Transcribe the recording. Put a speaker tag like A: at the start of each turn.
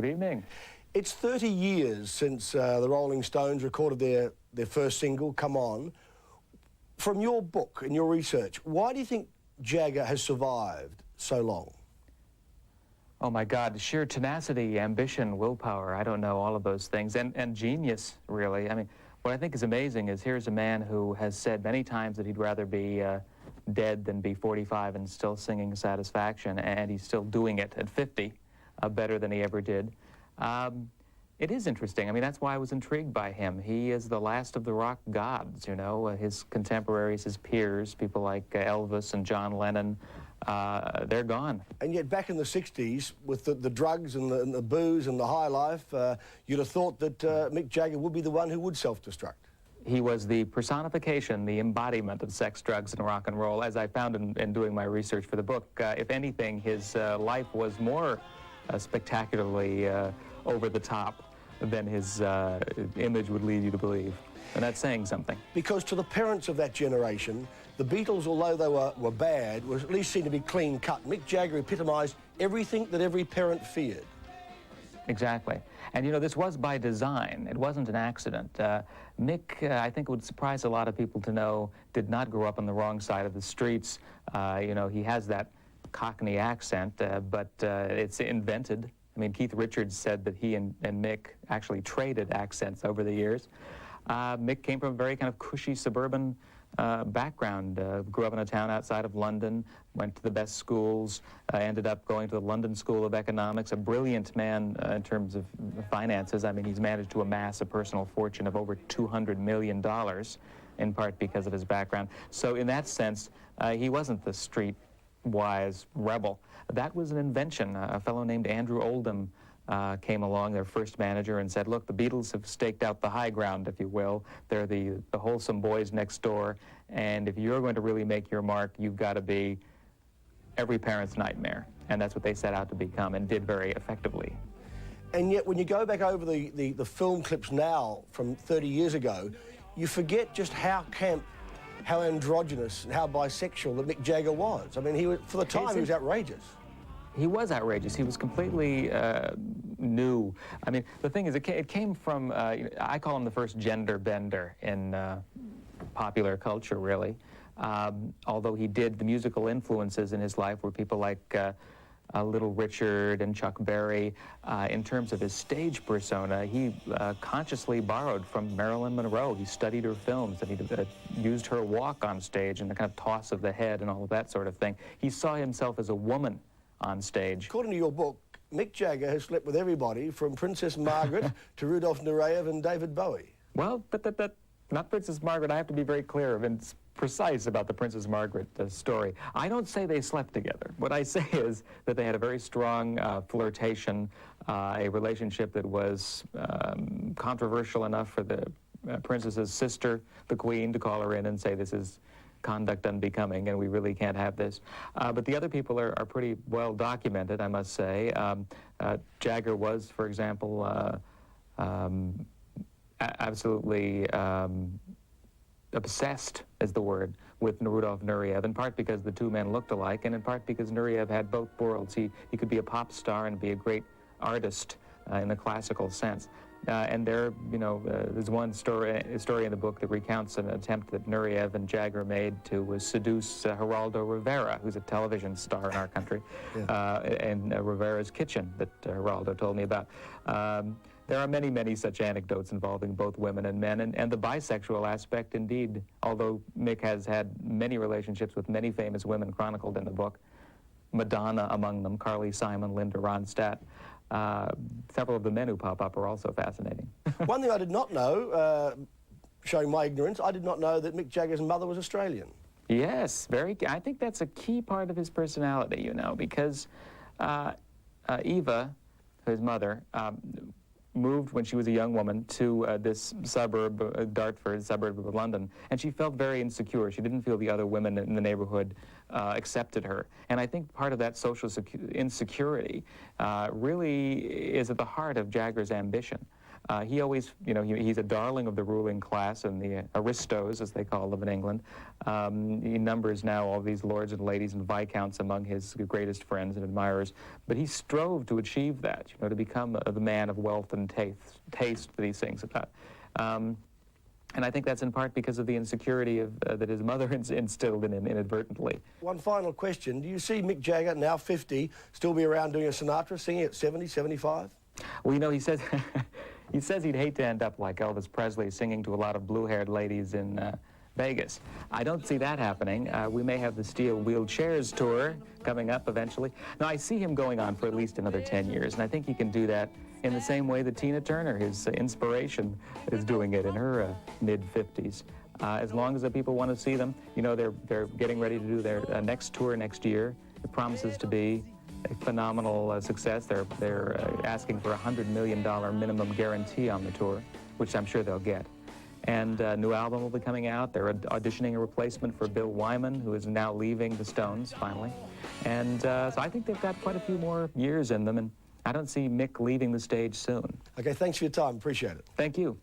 A: Good evening.
B: It's 30 years since the Rolling Stones recorded their first single, Come On. From your book and your research, why do you think Jagger has survived so long?
A: Oh my God, sheer tenacity, ambition, willpower, I don't know, all of those things, and genius, really. I mean, what I think is amazing is here's a man who has said many times that he'd rather be dead than be 45 and still singing Satisfaction, and he's still doing it at 50, better than he ever did. It is interesting. I mean, that's why I was intrigued by him. He is the last of the rock gods, you know. His contemporaries, his peers, people like Elvis and John Lennon, they're gone.
B: And yet back in the 60s, with the drugs and the booze and the high life, you'd have thought that Mick Jagger would be the one who would self-destruct.
A: He was the personification, the embodiment of sex, drugs, and rock and roll, as I found in doing my research for the book. If anything, his life was more spectacularly over the top than his image would lead you to believe. And that's saying something. Because
B: to the parents of that generation, the Beatles, although they were bad, were at least seen to be clean cut. Mick Jagger epitomised everything that every parent feared.
A: Exactly. And, you know, this was by design. It wasn't an accident. Mick, I think it would surprise a lot of people to know, did not grow up on the wrong side of the streets. You know, he has that Cockney accent, but it's invented. I mean, Keith Richards said that he and Mick actually traded accents over the years. Mick came from a very kind of cushy suburban background, grew up in a town outside of London, went to the best schools, ended up going to the London School of Economics, a brilliant man in terms of finances. I mean, he's managed to amass a personal fortune of over $200 million, in part because of his background. So in that sense, he wasn't the street-wise rebel. That was an invention. A fellow named Andrew Oldham came along, their first manager, and said, look, the Beatles have staked out the high ground, if you will. They're the wholesome boys next door, and if you're going to really make your mark, you've got to be every parent's nightmare. And that's what they set out to become, and did very effectively.
B: And yet, when you go back over the film clips now from 30 years ago, you forget just how camp, how androgynous, and how bisexual that Mick Jagger was. I mean, he was, for the time, he was outrageous.
A: He was outrageous. He was completely new. I mean, the thing is, it came from, I call him the first gender bender in popular culture, really. Although he did, the musical influences in his life were people like Little Richard and Chuck Berry. In terms of his stage persona, he consciously borrowed from Marilyn Monroe. He studied her films, and he used her walk on stage and the kind of toss of the head and all of that sort of thing. He saw himself as a woman on stage.
B: According to your book, Mick Jagger has slept with everybody from Princess Margaret to Rudolf Nureyev and David Bowie.
A: Well, but not Princess Margaret. I have to be very clear and precise about the Princess Margaret story. I don't say they slept together. What I say is that they had a very strong flirtation, a relationship that was controversial enough for the princess's sister, the Queen, to call her in and say, this is conduct unbecoming, and we really can't have this. But the other people are pretty well documented, I must say. Jagger was, for example, absolutely obsessed, is the word, with Rudolf Nureyev, in part because the two men looked alike, and in part because Nureyev had both worlds. He could be a pop star and be a great artist in the classical sense. And there, you know, there's one story in the book that recounts an attempt that Nureyev and Jagger made to seduce Geraldo Rivera, who's a television star in our country, in Rivera's kitchen that Geraldo told me about. There are many, many such anecdotes involving both women and men, and the bisexual aspect, indeed, although Mick has had many relationships with many famous women chronicled in the book, Madonna among them, Carly Simon, Linda Ronstadt. Several of the men who pop up are also fascinating.
B: One thing I did not know, showing my ignorance, I did not know that Mick Jagger's mother was Australian.
A: Yes, I think that's a key part of his personality, you know, because Eva, his mother, moved when she was a young woman to this suburb, Dartford, suburb of London, and she felt very insecure. She didn't feel the other women in the neighborhood accepted her. And I think part of that social insecurity really is at the heart of Jagger's ambition. He always, you know, he's a darling of the ruling class and the aristos, as they call them in England. He numbers now all these lords and ladies and viscounts among his greatest friends and admirers. But he strove to achieve that, you know, to become the man of wealth and taste for these things. And I think that's in part because of the insecurity that his mother instilled in him inadvertently.
B: One final question. Do you see Mick Jagger, now 50, still be around doing a Sinatra singing at 70, 75?
A: Well, you know, he says, he says he'd hate to end up like Elvis Presley singing to a lot of blue-haired ladies in Vegas. I don't see that happening. We may have the Steel Wheel Chairs tour coming up eventually. Now, I see him going on for at least another 10 years, and I think he can do that in the same way that Tina Turner, his inspiration, is doing it in her mid-50s. As long as the people want to see them, you know, they're getting ready to do their next tour next year. It promises to be a phenomenal success. They're asking for a $100 million minimum guarantee on the tour, which I'm sure they'll get. And a new album will be coming out. They're auditioning a replacement for Bill Wyman, who is now leaving the Stones, finally. And so I think they've got quite a few more years in them, and I don't see Mick leaving the stage soon.
B: Okay, thanks for your time. Appreciate it.
A: Thank you.